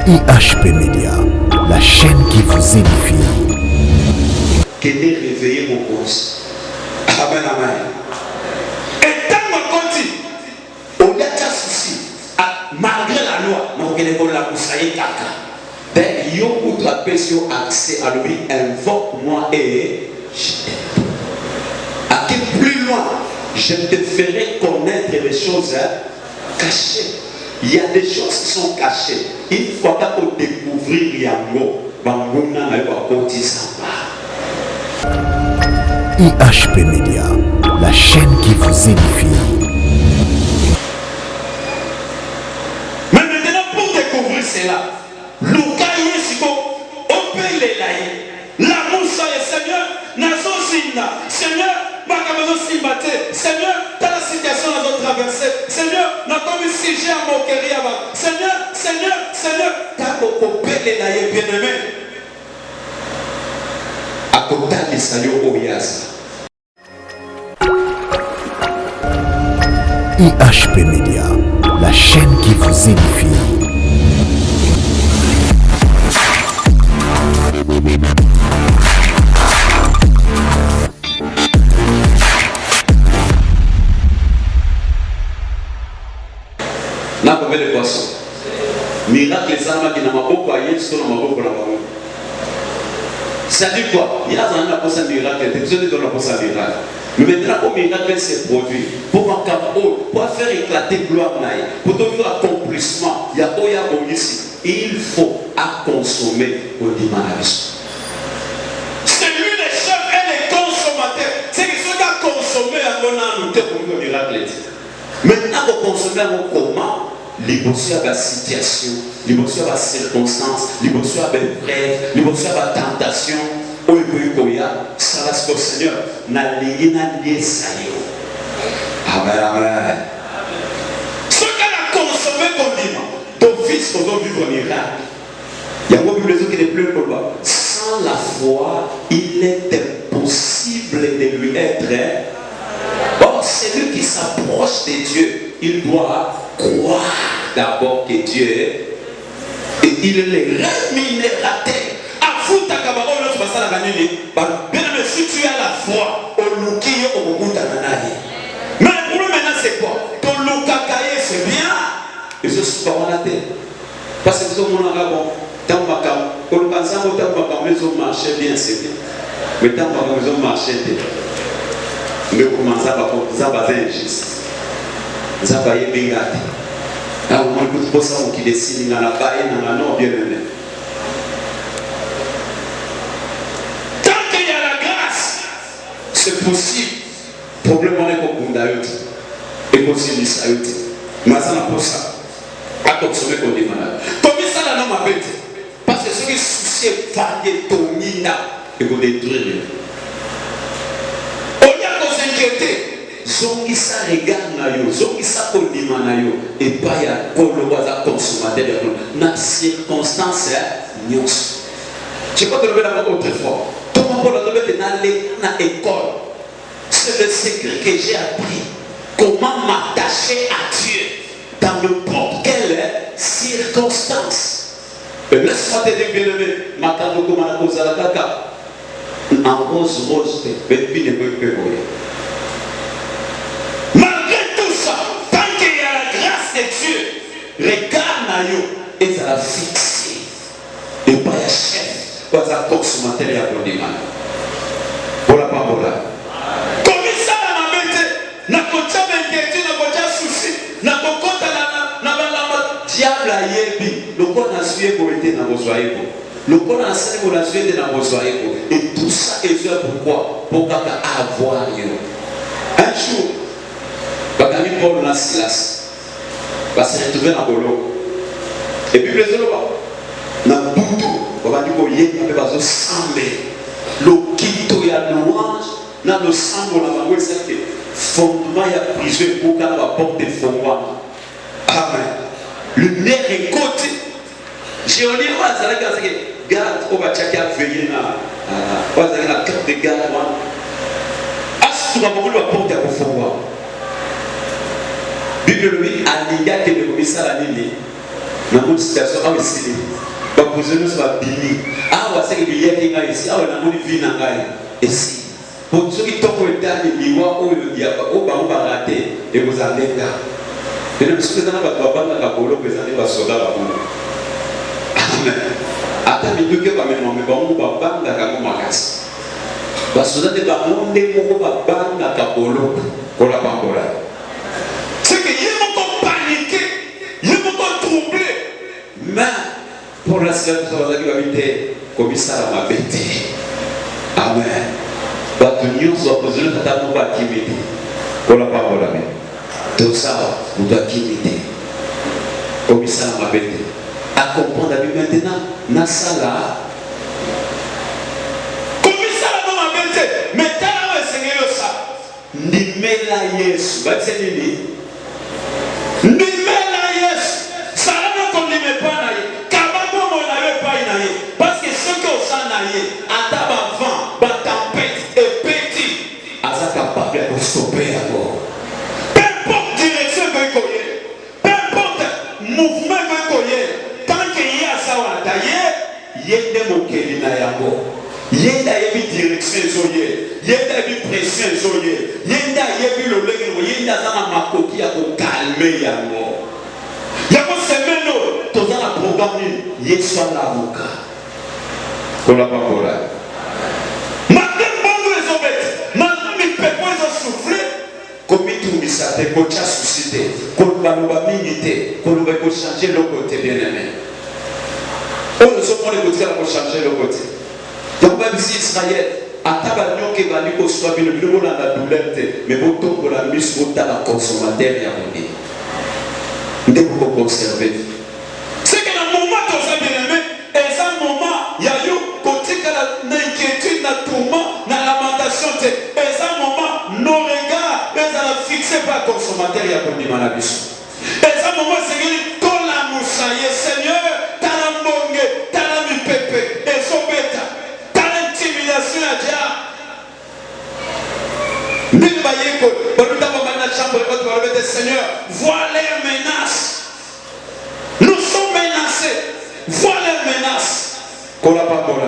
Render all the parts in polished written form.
IHP Média, la chaîne qui vous édifie. Qu'elle ait réveillé mon cause. Amen, amen. Et tant qu'on dit, on y a déjà souci, malgré la loi, on a la moussaïe kaka. Ben, yo ou trappé sur accès à lui, invoque-moi et je t'aime. À quel plus loin, je te ferai connaître les choses cachées. Il y a des choses qui sont cachées. Il faut pas découvrir Yango. Banguna n'a pas côté sympa. IHP Média, la chaîne qui vous édifie. Mais maintenant, pour découvrir cela, la moussa est Seigneur, Nazo Zina, Seigneur, Makamazo Simbate, Seigneur, dans la situation dans notre traversée, Seigneur, n'a comme sujet à moquerie, Seigneur, Seigneur, Seigneur, t'as beaucoup pélé la bien-aimé. À côté de Sayo Oyasa. IHP Média, la chaîne qui vous édifie. Na combien de poissons? Miracle les âmes qui n'ont pas beaucoup à y être, sont beaucoup pour la parole. Ça dit quoi? Il y a un miracle, il y a un miracle. Mais maintenant, pour miracle s'est produit, pour faire éclater gloire, pour te faire accomplissement, il y a ici. Il faut à consommer au dimanche. C'est lui le chef et les consommateurs. C'est que ceux qui ont consommé à mon âme, pour le miracle. Maintenant, vous consommez comment? L'émotion à la situation, l'émotion à la circonstance, l'émotion à la rêve, l'émotion à la tentation. Ça va se Seigneur. Amen, amen. Ce qu'elle a consommé comme dimanche, ton fils va vivre un miracle. Il y a beaucoup de gens qui ne pleurent pas. Sans la foi, il est impossible de lui être. Or, celui qui s'approche de Dieu, il doit croire d'abord que Dieu est. Et il est le rémunérateur. Si tu as la foi, mais le problème maintenant c'est quoi? Ton loukakaye c'est bien. Et ce n'est pas la tête. Parce que tout le monde a bon. Tant que les ont marché bien, c'est bien. Mais tant que les ont marché bien. Mais comment ça va faire injuste? Ça va y bien gâté. Alors, on peut pas savoir qui décide dans la baie, dans la nord, bien aimé. Tant qu'il y a la grâce, c'est possible. Problème on est comme d'ailleurs. Et possible ça y est. Mais ça n'a pas ça. À consommer comme des malades. Comme ça, là, non, ma bête. Parce que ceux qui soucient variés, tomina, et vous détruire. On y a qu'on s'inquiéter. Zongi sa regarde na yo, zongi sa kondima na yo, et pas ya kolowaza consommateur na circonstance nyos. Je sais pas que le bénin autrefois. Tout le monde a trouvé dans l'école. C'est le secret que j'ai appris. Comment m'attacher à Dieu dans n'importe quelle circonstance. Laisse-moi te dire bien aimé, ma carte comment la cause à la caca. En rose, bébé ne peut pas. Malgré tout ça, tant qu'il y a la grâce de Dieu, regarde Nayo et ça l'a fixé. Et pas un chef, pas un consommateur et un condiment. Voilà pas voilà. Comme ça, la bête, n'a pas d'inquiétude, n'a pas de souci, n'a pas de diable à yebi. Le corps n'a suivi pour être dans vos soyez. Le corps n'a suivi pour être dans vos soyez. Et tout ça est fait pourquoi? Pour avoir yo. Un jour, Bagami Paul na Silas va se retrouver dans Bolo. Et puis les autres, dans Boutou, on va dire qu'il y a des sambe. Le quito y a louange, dans le sambo, on va dire que fondement y a prison pour qu'on apporte des fondements. Amen. Le nerf est côté. J'ai dit, garde, on va checker à veiller là. On va dire la carte de garde. As-tu vas pouvoir apporter à vos fondements? Bible lui, Aliga qui est le commissaire à Nini. Dans une situation, ah oui, c'est va poser nous sur la bini. Ah ouais, c'est que il y a des gars ici. Ah ouais, dans une vie n'engage. Et si pour ceux qui tombent au dernier niveau, où le diable, où on va rater et vous allez là. Et même si vous avez pas de bande à Kabolo, vous allez pas sauter à Kabolo. Amen. Attends, mais deux que va même mais bon, on va bande à Kabolo magas. Parce que vous avez pas monté pour va bande à Kabolo pour la bambola. C'est que ils m'ont paniqué, ils m'ont troublé. Mais pour la situation, vous allez habiter comme ça m'a bêté. Amen. Bato nyonso bakozela tata moko akimite kola pamola me tosala moto akimite komisala mabe te acomprendre abi maintenant nasala komisala no mabe te mais tala oyo esengeli osala ndimela yesu batise nini ndimela yesu sala noko ndima epai na ye kaba bongo na yo epai na ye parce que soki osala na ye ata bavent batempete capable de stopper d'abord. Peu importe direction que vous avez, peu importe mouvement que vous avez, tant qu'il y a ça à tailler, il y a des mots qui sont là. Il y a des directions, il y a des pressions, il y a des le il y a des qui a calmé. Il y a des semaines où tu as un programme, il y a l'avocat. Pour la parole. Te kocha suscité, koloba mingi te, koloba ko changer le côté bien aimé. On ne se prend les côtés pour changer le côté. Donc même si Israël ataba nyoke bali ko soit bien le monde la douleur mais bon ton pour la mise au la consommateur ya moni. Ndé pour conserver. C'est que dans moment où ça bien aimé, et ça moment il y a eu côté que la inquiétude na tourment, na lamentation te, et ça moment nos regards fixé par consommateur ya kondima na biso. Et ça moment c'est que la moussaye Seigneur tala mbonge tala mipepe ezobeta tala intimidation ya dia. Ndimi bayeko baluta ba na chambre de votre Seigneur, vois les menaces. Nous sommes menacés. Vois les menaces. Kola pa kola.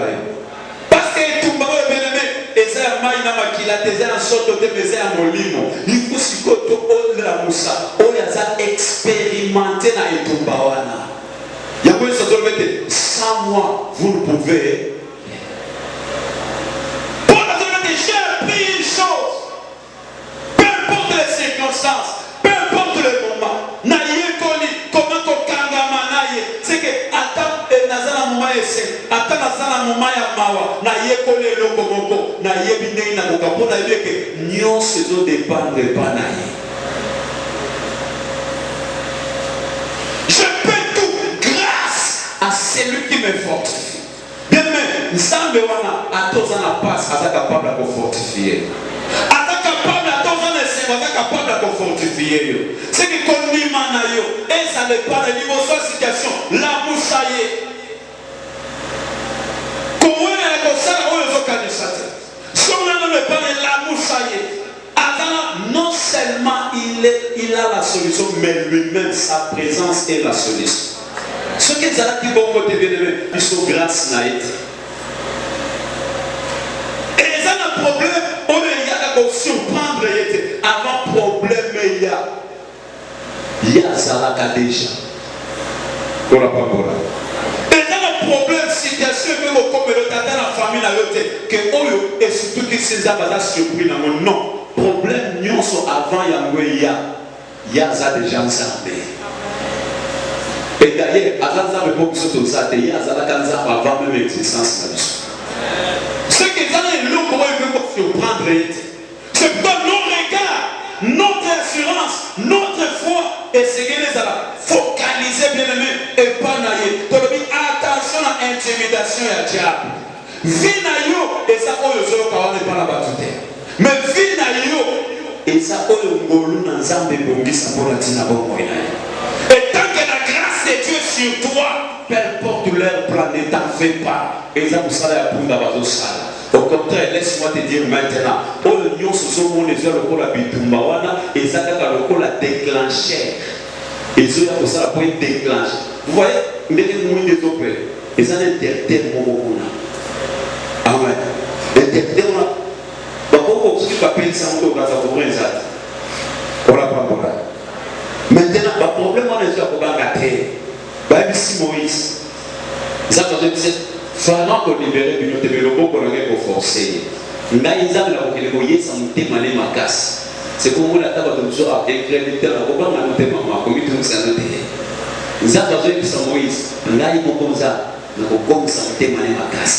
Parce que tout le monde est bien aimé. Et c'est un maïna makila, c'est un sorte de mais c'est un molimo. Il faut si que tu oses la moussa. On a ça expérimenté dans les Tumbawana. Il y a quoi ça doit mettre 100 mois, vous ne pouvez. Pour la vérité, j'ai appris une chose. Peu importe les circonstances, peu importe le moment, naïe koli, comment tu kangama naïe, c'est que attends nazana muma ese, attends nazana muma ya mawa, naïe koli loko moko, naïe bindei na kokapo na yeke, nyon se do dépendre pas naïe. Je peux tout grâce à celui qui me fortifie. Bien même, nzambe wana atozana passe, asa capable de fortifier. Capable de fortifier. C'est que quand on dit manayo, et ça ne pas de niveau de situation, la moussaye. Comment on est comme ça, on est au cas de Satan. Si on ne parle de la moussaye, non seulement il a la solution, mais lui-même, sa présence est la solution. Ce qui est là qui vont côté bien aimé, ils sont grâce naït. Et ils ont un problème, on est là surprendre avant problème il y a Zalaka déjà. On n'a pas voilà. Et dans le problème situation que vous comme le tata la famille la yote que oyo et surtout que ces abats surpris dans mon non problème nous sont avant il y a ça déjà ensemble. Et d'ailleurs Azanza me pose sur ça il y a Zalaka avant même existence là. Ce qui est le comment il peut surprendre. C'est pas nos regards, notre assurance, notre foi, et c'est que les allons focaliser bien aimé et pas naïe. Attention à l'intimidation et à diable. Vinayo, et ça, on le pas la battue. Mais vinayo, et ça, on le ngolu dans Zambé Bongi, ça pour la tina bon. Et tant que la grâce de Dieu sur toi, peu importe leur planète, t'en fais pas. Et ça, vous savez, à Punda Bazosala. Au contraire, laisse-moi te dire maintenant, l'union se sont les yeux le la bitumbawana et ça a le la déclenché. Et ça a pour déclencher. Vous voyez, ndenge mouille des opères. Ils ont un terre momona. Amen. Les terres on a. Bakoko qui appelle ça on doit savoir ça. On l'a pas voilà. Maintenant, le problème on est sur la terre. Bah ici Moïse. Ça veut dire Pharaon qu'on libérer du notre développement qu'on a forcé. Ndaïza la kokeleboye ça monter mané makas. C'est pour moi la table de nous a écrit la koba mané maman comme tout ça noté. Ça doit être ça Moïse. Ndaï kokoza na kokomisa monter mané makas.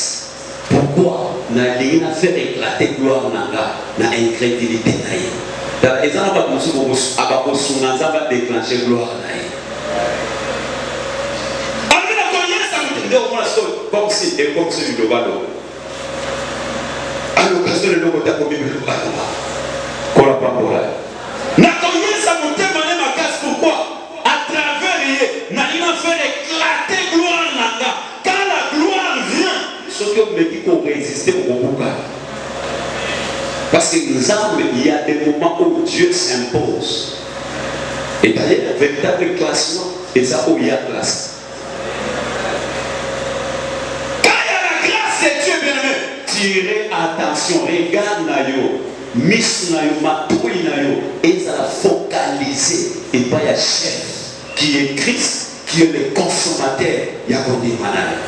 Pourquoi na lina faire éclater gloire nanga na incrédulité naïe. Dans les ans pas comme ça abako sunanza va déclencher gloire naïe. Comme si et comme celui de Balo. À l'occasion de l'eau, tu as commis le Balo. Qu'on n'a pas pour là. N'a combien ça monte mané ma casse pourquoi? À travers lui, n'a rien fait éclater gloire nanga. Quand la gloire vient, ce qui me dit qu'on résiste au bouca. Parce que nous avons, il y a des moments où Dieu s'impose. Et d'ailleurs, véritable classement, et ça où il y a classe. Tirez attention, regarde Nayo, Miss Nayo, Matouille Nayo, et ça l'a focalisé. Et pas il y a chef qui est Christ, qui est le consommateur, il y a des malades.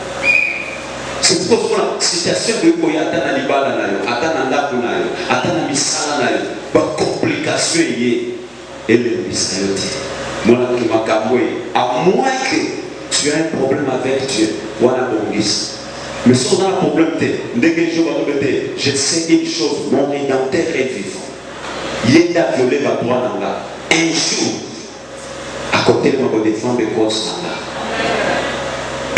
C'est pour ça que la situation de Koyata Nalibala Nayo, Atana Ndaku Nayo, Atana Misala Nayo, pas complication et le Misayoti. Mon ami Makamoué, à moins que tu as un problème avec Dieu, voilà mon guise. Mais si on a un problème, je sais une chose, mon rédempteur est vivant. Il est à violer ma droite dans là. Un jour, à côté de moi, on défend des causes dans là.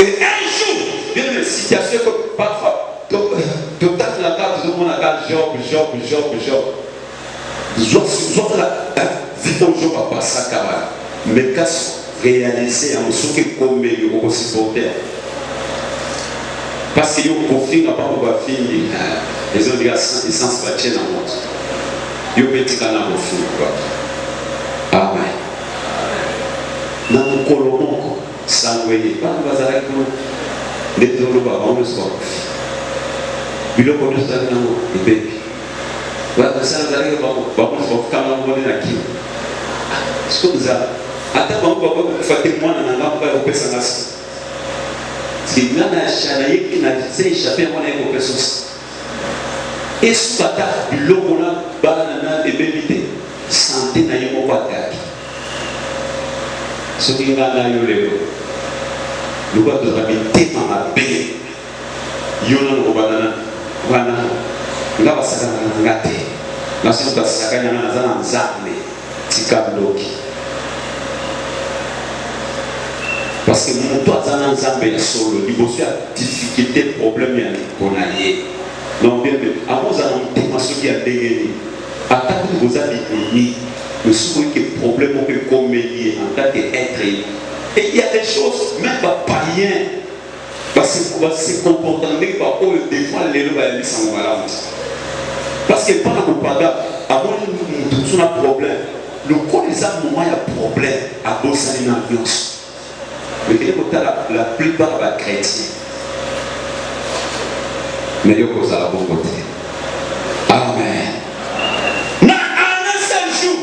Et un jour, il y a une situation que parfois, tu tapes la carte, tout le monde a carte Job. Job là, vivons Job à passer à Kabbalah. Mais quand réaliser en ce qui est comme il supporter. Parce que le conflit n'a pas pu finir. Les gens disent que l'essence va tirer dans le monde. Ils ont petit canal au fond. Amen. Dans le colombo, ça ne veut pas que vous ayez les deux loups avant le sport. Il le connaît dans le bébé. Vous avez ça, vous allez voir le sport quand on est là. Ce que vous avez. Attends, vous faites témoin dans la langue, vous faites ça. C'est une chanaïe qui n'a pas échappé à mon éco-personne. Et ce matin, l'eau a banana et bébé, santé n'a pas d'attaque. Ce qui n'a pas eu le nous va te ramener dans la baie. Yona no banana, banana. Nga basaka ngate. Na sio basaka nyana zana nzambe. Tikabloki. Parce que mon toit a un zambé solo, il y a des difficultés, problèmes qu'on a liés. Donc, bien, avant, vous avez un thème qui a dégainé. À tant que vous avez dit, nous savons que les problèmes sont comme liés en tant qu'être. Et il y a des choses, même pas païens, parce que c'est comportement, par où le défend les lois et les sans malades. Parce que par le paga, avant nous avons un problème. Le corps des âmes, il y a un problème à bosser une ambiance. Mais la plupart des chrétiens, mais il y a un bon côté. Amen. Dans un seul jour,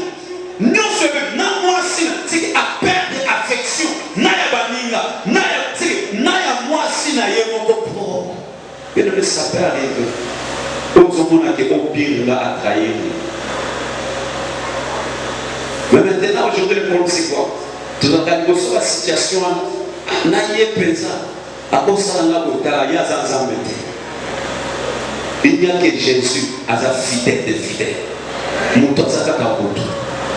nous sommes dans moi, c'est à perdre affection. Naya baninga, naya moi, si naya mon propre. Et le ça peut arriver. Aux hommes qui ont pire là à trahir. Mais maintenant, aujourd'hui, le problème c'est quoi? Tout le temps, la situation naïe présent à cause de la bouteille, il n'y a que Jésus à sa fidèle de fidèle. Mouton Zaka Kabutu.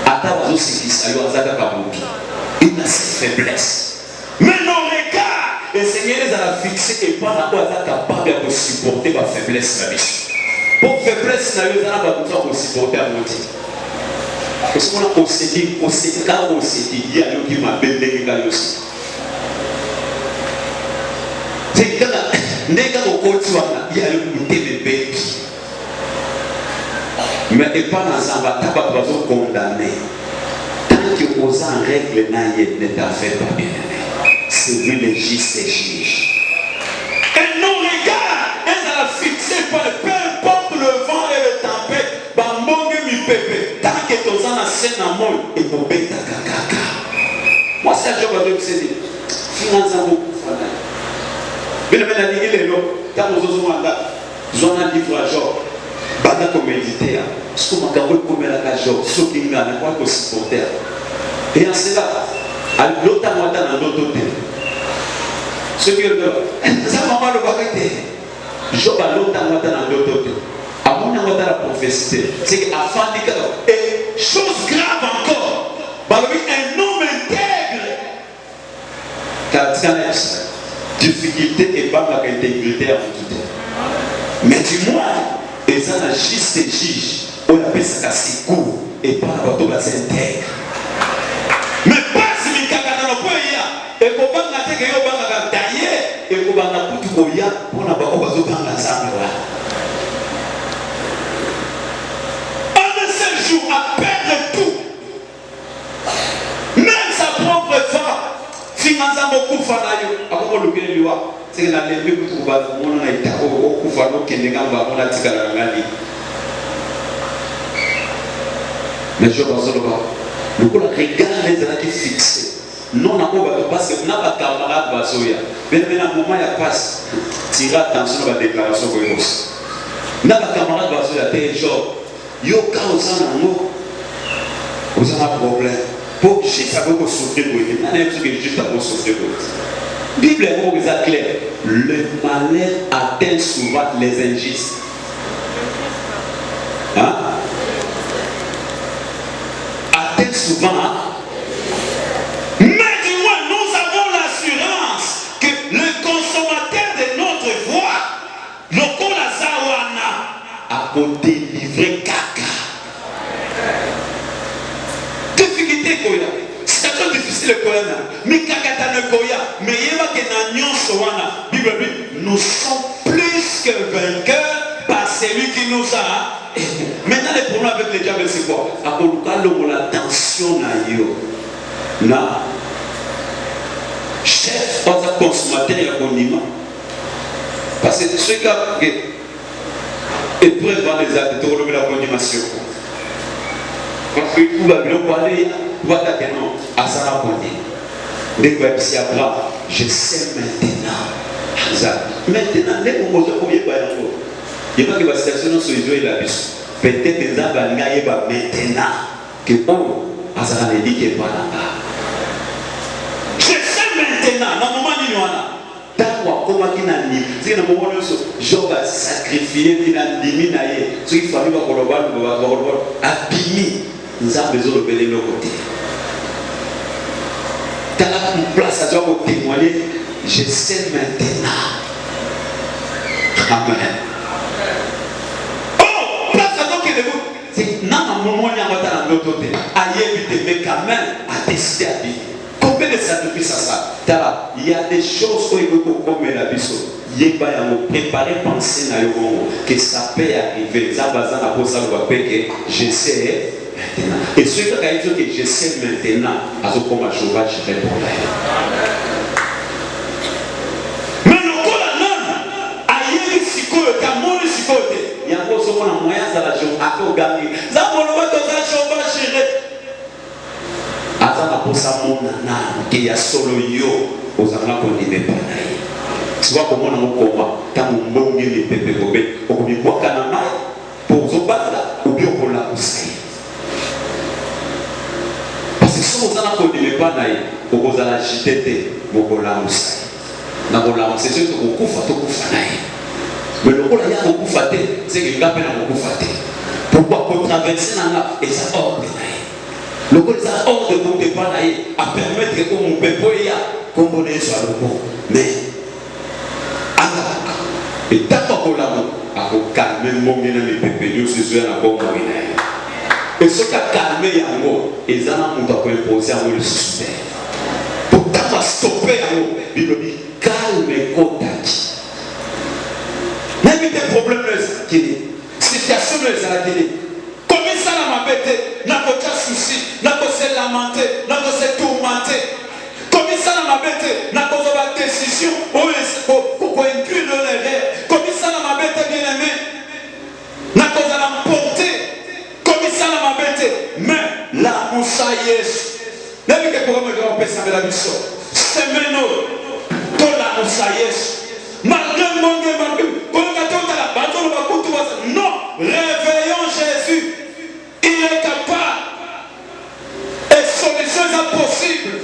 Attends, aussi, il a ses faiblesses. Mais nos regards, le Seigneur les a fixés et pas la quoi capable de supporter ma faiblesse. Pour faiblesse, il y a besoin de supporter à monter. Parce qu'on a possédé, car possédé, il y a qui m'a béni aussi. C'est quand il y a le goûter de bébé. Mais et pas dans un bataille, pas condamné. Tant que vous en règle, ne t'en faites pas bien. c'est lui le juste juge. Et nos regards, ils sont fixés par peu importe le vent et le tempête, bambonge mi pepe, tant que tu as un scène à moi, et mon bête à caca. Moi, c'est un job à deux qui s'est dit, finance à beaucoup. Mais le ménage, il est là, quand nous avons un livre à job, banda comme méditer, ce qu'on m'a gagné comme la job, ce qui m'a gagné comme supporter. Et en cela, à l'autre moitié dans l'autre côté. Ce qui est là, ça m'a mal arrêté. Job à l'autre moitié dans l'autre côté. À mon avis, la prophétie, c'est qu'à fin du cas, et chose grave encore, un homme intègre, car difficulté et pas ma intégrité à tout. Mais dis-moi, et ça n'a juste juge, on appelle ça c'est court et pas la bateau là c'est intègre. Mais pas si les cacana no poya et qu'on va nater que yo banga tailler et qu'on va naputu koya pour na ba obazo banga ensemble là. Un seul jour à perdre tout, même sa propre femme, finançant beaucoup fanayo, à quoi le bien lui c'est que la lèvre que tu vas on a été au couvano qui n'est pas on a tika la ngali. Mais je pense que le coup la regarde les années fixées. Non, on va parce que n'a pas camarade basoya. Mais maintenant moment il passe. Tira attention à la déclaration que vous. N'a pas camarade basoya t'es genre yo cause un mot. Vous avez un problème. Pour que ça vous souffrir pour lui. N'a pas que juste pour souffrir pour lui. Bible est clair. Le malheur atteint souvent les injustes. Hein? Atteint souvent. Hein? Mais du moins, nous avons l'assurance que le consommateur de notre voix, le Kolazawana, a délivré caca. Difficulté Koya. C'est très difficile Koya. Mais caca ne Koya. Mais il y a que Bible dit, nous sommes plus que vainqueurs par celui qui nous a. Maintenant, le problème avec les diables, c'est quoi? À cause de la tension, na chef, on a consommateur et condiment. Parce que ceux qui ont épreuve dans les actes de la condimation. Parce que tout va bien parler, voilà que non, à ça la condimation. Dès que je sais maintenant. Maintenant, dès que vous avez il n'y a pas que la situation sur les yeux et la bise. Peut-être que les gens vont maintenant que on a dit qu'il n'y a pas là. Je sais maintenant, dans le moment où il y a comment il a dit, c'est dans le moment où Job a sacrifié, il a dit, ce qu'il fallait abîmer, nous avons besoin de venir de l'autre côté. Tu as une place à toi pour témoigner. Je sais maintenant. Amen. Oh, place à toi qui est debout. C'est non, moment il y a un autre côté. Aïe, mais quand même, à décider à vivre. Combien de sacrifices à ça? Il y a des choses où il faut comme la biseau. Il y a préparer penser que ça peut arriver. Ça va que je sais. Et ceux qui ont dit que je sais maintenant, à ce moment je vais répondre. Mais le coup là, non, aïe, il y a encore ce moyen de la journée à gagner. Ça va gérer. Attends, pour ça, mon nana, qu'il y a solo yo, aux enfants qu'on dit, mais pas naïf. Tu vois comment on combat, quand on monte les pépés, on dit quoi qu'à la main, pour se battre, ou bien pour la pousser. Parce que si on a dit, mais pas naïf, on va la jeter, on va la pousser. On va la pousser, c'est ce qu'on coupe, on coupe naïf. Mais le rôle, il y a un coup faté, c'est qu'il y a un coup faté. Pourquoi? Pour traverser la nappe, et ça ordre naïf. Le rôle, ça ordre de ne pas naïf, à permettre que mon peuple y a, comme on est sur le coup. Mais, et tant qu'on l'a à calmer mon ménage de peuple, nous se souvenons à bon moyen. Et ce qui a calmé Yango, ils ont imposé à nous le suspect. Pourtant, stopper Yango, il dit calme et contact. Même des problèmes, situation de la télé. Comme ça, la mabête, n'a pas de souci, n'a pas de lamenter, n'a pas de tourmenter. Comme ça, la mabête, n'a pas pour inclure dans les rêves. Comme ça, dans ma bête bien-aimée, n'a pas à l'emporter. Comme ça, dans ma bête, mais la moussaïs. N'a vu que pour me dire, on peut savoir la mission. C'est maintenant, pour la moussaïs. Malgré mon Dieu, non, réveillons Jésus. Il est capable. Et solution est possible.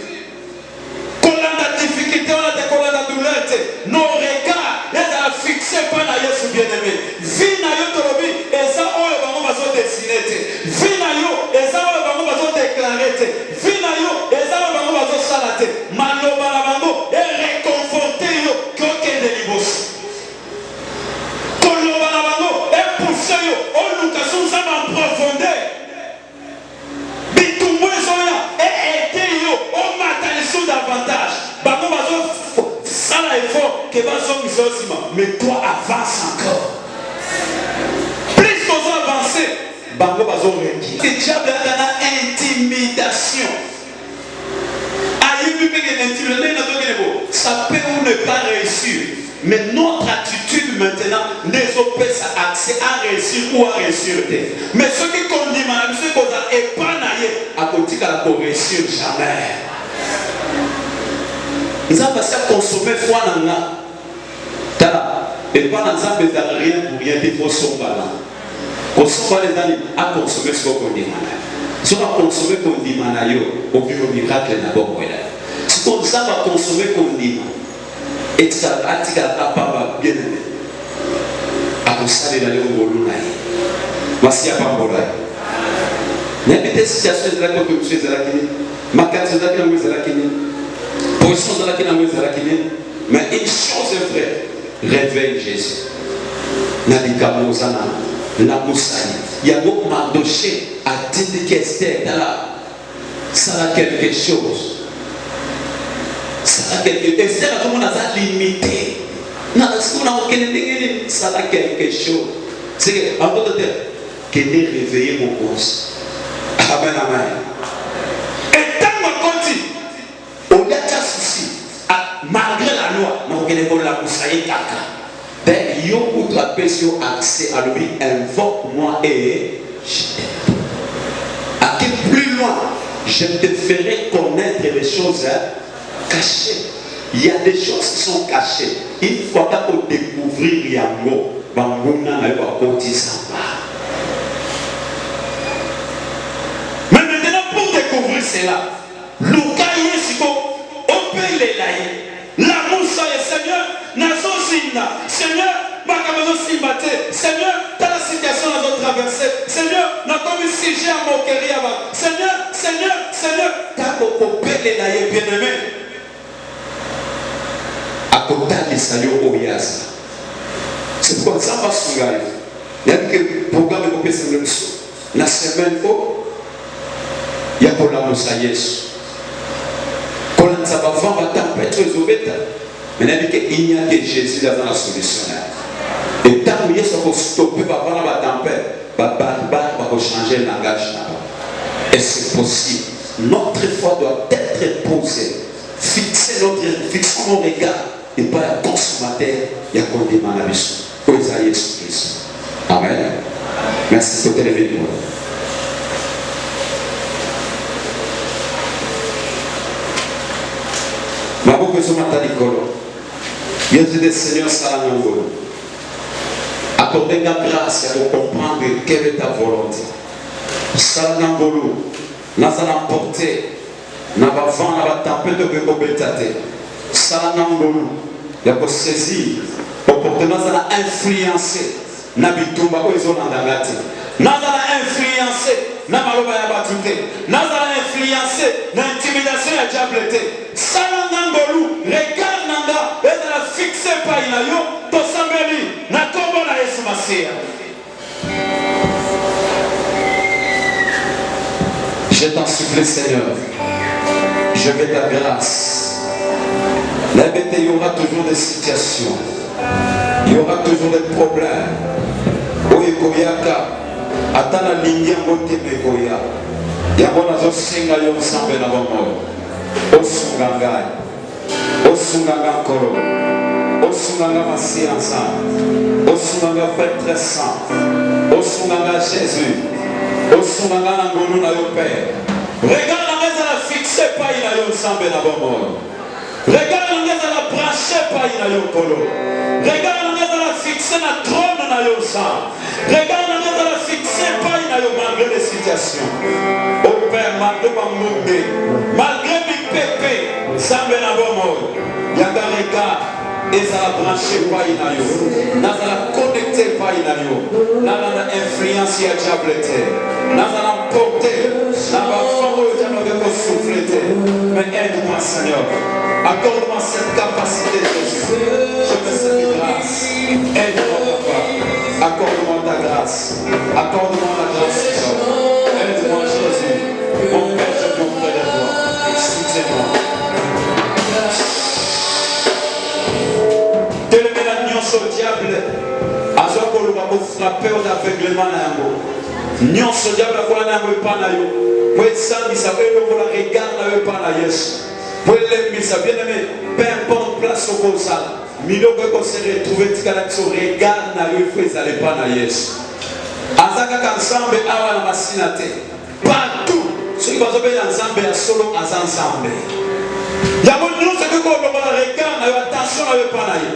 Quand on a des difficultés, on a des douleurs. Nos regards, les a fixés par la Jésus bien-aimé. Vie na yo tolobi, et ça, on va dessiner. Vie na yo, et ça, on va déclarer. Vie na yo, et ça, on va salater. Maloba la bango, et réconforter yo, qui est de libos. Koloba la bango, et pousser yo, on nous casse ça en profondeur. Et aider yo, on m'attend davantage. Bango bazo, ça là est fort, que bazo misosima. Mais toi avance encore. Plus qu'on va avancer, bango bazo requis. Le diable a une intimidation. Ça peut ou ne pas réussir. Mais notre attitude maintenant n'est pas accès à réussir ou à réussir. Mais ce qui condamne, ce qu'on a épargné, à côté de la réussir jamais. Nous avons passé à consommer foi dans la. Et pas dans ça, mais rien pour rien, il faut sauver. Consommer les années à consommer ce qu'on dit. Si on a consommé qu'on dit, au bureau miracle, d'abord. Si on a consommé qu'on dit, et tu as papa bien aimé. À consommer d'aller au boulot. Voici à Pambola. Il y a des situations de la côte de la Kini. Ma carte de la Kini, position de la Kini, mais une chose est vraie. Réveille Jésus. Nabika Mozana, la Moussaï. Il y a beaucoup Mardoché à dire que Esther, ça a quelque chose. Ça a quelque chose. Esther a tout le monde a limité. Ça a quelque chose. C'est que, en d'autres termes, qu'elle est réveillée mon gosse. Amen, amen. Et tant qu'on dit, on a déjà souci, malgré la loi, on a la Moussaï Kaka. Ben, yo ou la personne accès à lui, invoque-moi et je t'aime. À quel plus loin, je te ferai connaître les choses cachées. Il y a des choses qui sont cachées. Il faut qu'on découvrir Yango, Banguna, mais pas qu'on dise ça. Mais maintenant, pour découvrir cela, Luka Yesiko, on peut les laïcs. La moussa est Seigneur, Nazo Zina, Seigneur, Makamazo Simbate, Seigneur, dans la situation dans notre traversée, Seigneur, n'a pas mis sujet à moquerie avant, Seigneur, Seigneur, Seigneur, t'as beaucoup les laïcs bien-aimés. À côté de Sayo Oyasa. C'est pour ça que je suis là. Il y a un programme de l'opération. La semaine où il y a pour la moussa Yesu. Quand ça va faire la tempête, mais il n'y a que Jésus dans la solution. Et tant que Yesu va stopper la tempête, le barbare va changer le langage. Et c'est possible. Notre foi doit être posée. Fixons nos regards. Et pas un consommateur, il y a qu'on demande à Jésus. Pour Jésus-Christ. Amen. Merci pour téléviser. Ma beaucoup de Matalikolo. Il y a des seigneurs Salanangolo. Accordez la grâce pour comprendre quelle est ta volonté. Salanangolo. Nous allons porter. Nous allons vendre la tempête de Bébobétate. Salanangolo. Il y a saisir. Opportunité, nous allons influencer. Nabitumba Oizonandagati. Nous allons influencer. Namaloba Yabatute. Nous allons influencer. L'intimidation est diableté. Salanangolo. Regarde Nanga. Et elle a fixé par Inayo. Tosambeli. Nakombo na Yesu Masia. Je t'en supplie, Seigneur. Je veux ta grâce. Il y aura toujours des situations. Il y aura toujours des problèmes. Oyekoyaka. Atana lingi ngote mekoya. Yabona zo singa yo sambe na bomo. Osunganga. Osunganga koro. Osunganga Massi ensemble. Osunganga frère très saint. Osunganga Jésus. Osunganga Nangonu na yo Père. Regarde la maison à fixer pas il a yo ensemble na bon. Regarde la maison à brancher pas il a yo polo. Regarde la maison à fixer na trône na yo ensemble. Regarde la maison à fixer pas il a yo malgré les situations. Au Père malgré Bamboumé, malgré mi pépé, ensemble na bon. Yanga regard. Et ça a branché pas il a yo. Na ça a connecté pas il a yo. Na na influence ya diablete. Na ça a porté. Na va fond au diable avec souffler. Mais aide-moi Seigneur. Accorde-moi cette capacité Jésus. Je me sers de grâce. Aide-moi Papa. Accorde-moi ta grâce. Accorde-moi la grâce Seigneur. Aide-moi Jésus. Mon Père, je veux auprès de toi. Soutiens-moi. Au diable, à ce qu'on va frapper au aveuglement à yango. Nyon ce diable à quoi n'a pas na yo. Pour être ça, il s'appelle le vola regarde na yo pas na yes. Pour l'ennemi, ça bien aimé. Peu importe place au consal. Milo que se retrouver tikalaxo regarde na yo faut ça pas na yes. Azaka ensemble awa na masinate. Partout. Ceux qui vont obéir ensemble à solo à ensemble. Yango nous c'est que qu'on va regarde na yo attention na yo pas na yo.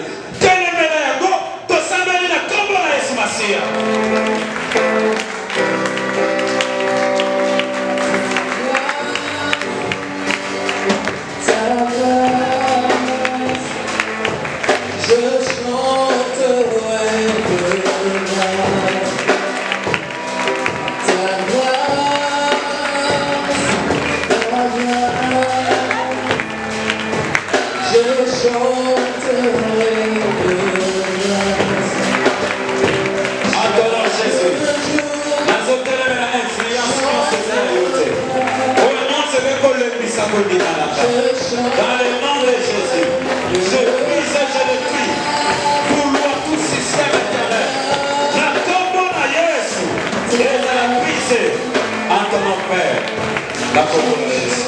Dans le nom de Jésus, je prie et je le prie pour voir tout système éternel. La combo à Jésus, et la prise entre mon Père. La combo à Jésus.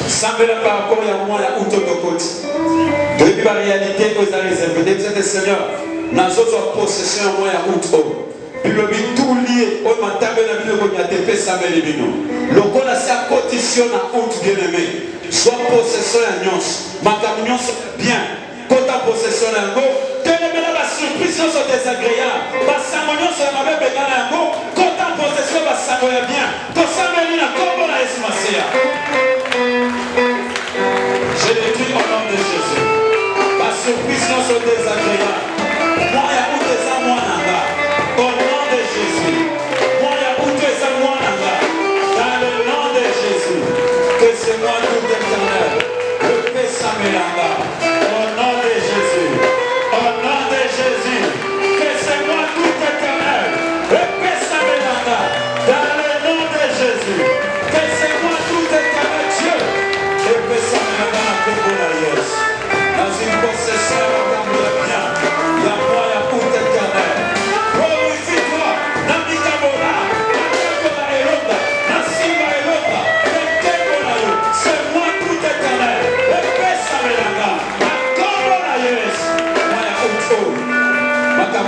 Sambela par rapport à moi, la autotokoti. Depuis la réalité, vous avez réservé. Vous êtes Seigneur, dans notre possession, moi, la auto. Puis le tout lié au matin de la vie de Gognatepe Samuel Bino. Le col a sa condition à haute bien-aimé. Soit possession à Nyons. Ma camion c'est bien. Quand ta possession à Ngo, t'es la surprise sur désagréable. Parce que Nyons c'est ma belle à Ngo. Quand ta possession va s'envoyer bien. Quand Samuel a comme la Esmacia. Je l'écris au nom de Jésus. Ma surprise sur désagréable. Moi, il y a où des amours là-bas. Au nom de Jésus, moi il y a où tu es à moi là-bas. Dans le nom de Jésus, que c'est moi tout éternel. Le Père Samuel là-bas. Au nom de Jésus, au nom de Jésus, que c'est moi tout éternel. Le Père Samuel là-bas. Dans le nom de Jésus, que c'est moi tout éternel Dieu. Le Père Samuel là-bas, la Congolaise. Dans une possession, la bien. Il y a moi, il y a tout éternel.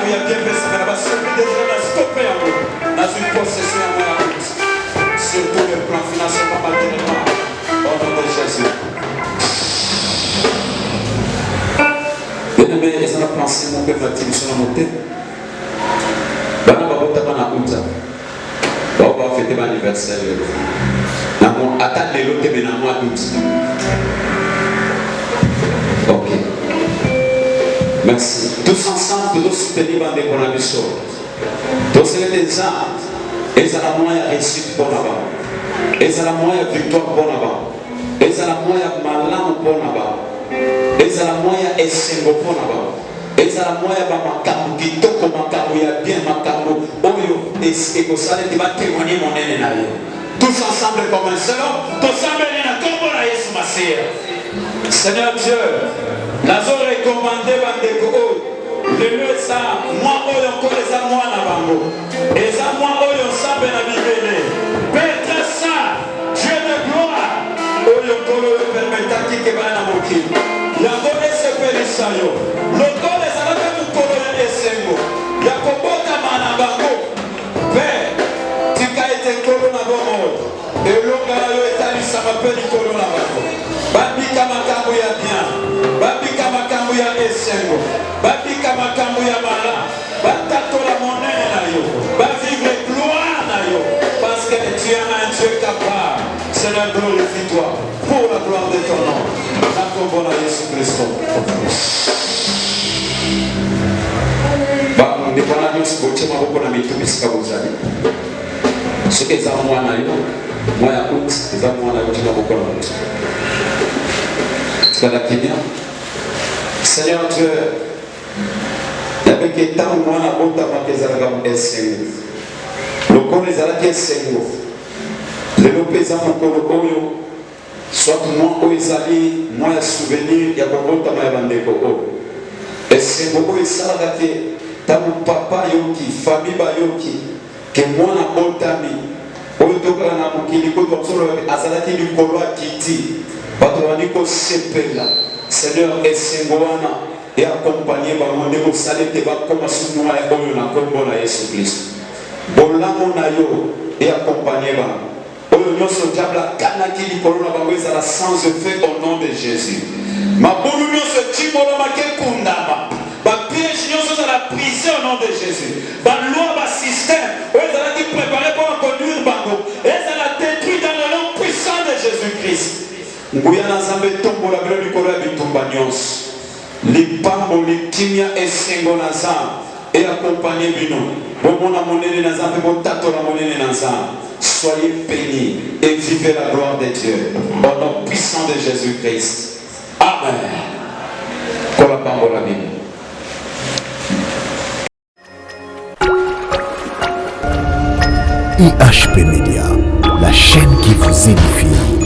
Il y a bien fait ça, va stopper en nous dans une possession à moi la route. Surtout le plan financier, pas matériellement. Au nom de Jésus. Bien aimé, ils ont pensé mon père Fatim sur la montée. Bana babota bana uta. Baba fêter mon anniversaire. Namo attendre les lots mais na mois d'août. OK. Merci. Tous ensemble, nous soutenir dans des bonnes tous les gens, ils ont la moyen réussite pour là-bas. Ils ont la moyen victoire pour là-bas. Ils ont la moyen malin pour là-bas. Ils ont la moyen essengo pour là-bas. Ils ont la moyen makamu kitoko makamu ya bien makamu oyo ekosala te ba témoigner mon ene na yo. Tous ensemble comme un seul homme, tous ensemble na kombo na Yesu Masia. Seigneur Dieu, nazo recommandé bandeko oyo. Le lieu ça, moi oyo encore les amours na bango. Et ça moi oyo sabe na bibele. Père ça, Dieu de gloire. Oyo kolo permetaki ke bana mokili. yango esepelisa yo lokola ezalaka mokolo ya esengo ya kobotama na bango mpe tika ete nkolo na bomoi elonga na yo etalisama mpe likolo na bango babika makambo ya bien babika makambo ya esengo babika makambo ya mala batatola monene na yo bavivre gloire na yo parce que tu es un Dieu capable. Seigneur, glorifie-toi pour la gloire de ton nom. Nakombo na Yesu Kristo. Ndipona nyusi bote maboko na mitume sikabuzani. Soke za mwana yo, moya ut, za mwana yo tina maboko na mtu. Tukada kimia. Seigneur Dieu, yabeke tamu mwana bota makezalaga esengo. Lokole zalaki esengo. Lelo peza mokolo oyo soit moi oyo ezali moi ya souvenir ya kobotama ya bandeko oyo esengo oyo esalaka te ntango papa yoki famille bayoki ke mwana botami oyo tokala na mokili koto basolo azalaki likolo akiti bato bandi kosepela Seigneur esengo wana eakompagne bango nde kosala ete bakoma sunwa oyo na kombo na Yesu Kristo bolamu na yo eakompagne bango oyo nyonso diable akanaki likolo na bango ezala sans effet au nom de Jésus mabulu nyonso etimbolamaki ekundama bapiège nyonso ezala brise au nom de Jésus baloi basystème oyo ezalaki préparé mpona conduire bango ezala détruit dans le nom puissant de Jésus-Christ nguya na nzambe etombola bino likolo ya bitumba nyonso lipamboli kimia esengo na nzambe eakompagne bino bomona monene na nzambe botatola monene na nzambe. Soyez bénis et vivez la gloire de Dieu au nom puissant de Jésus-Christ. Amen. IHP Media, la chaîne qui vous édifie.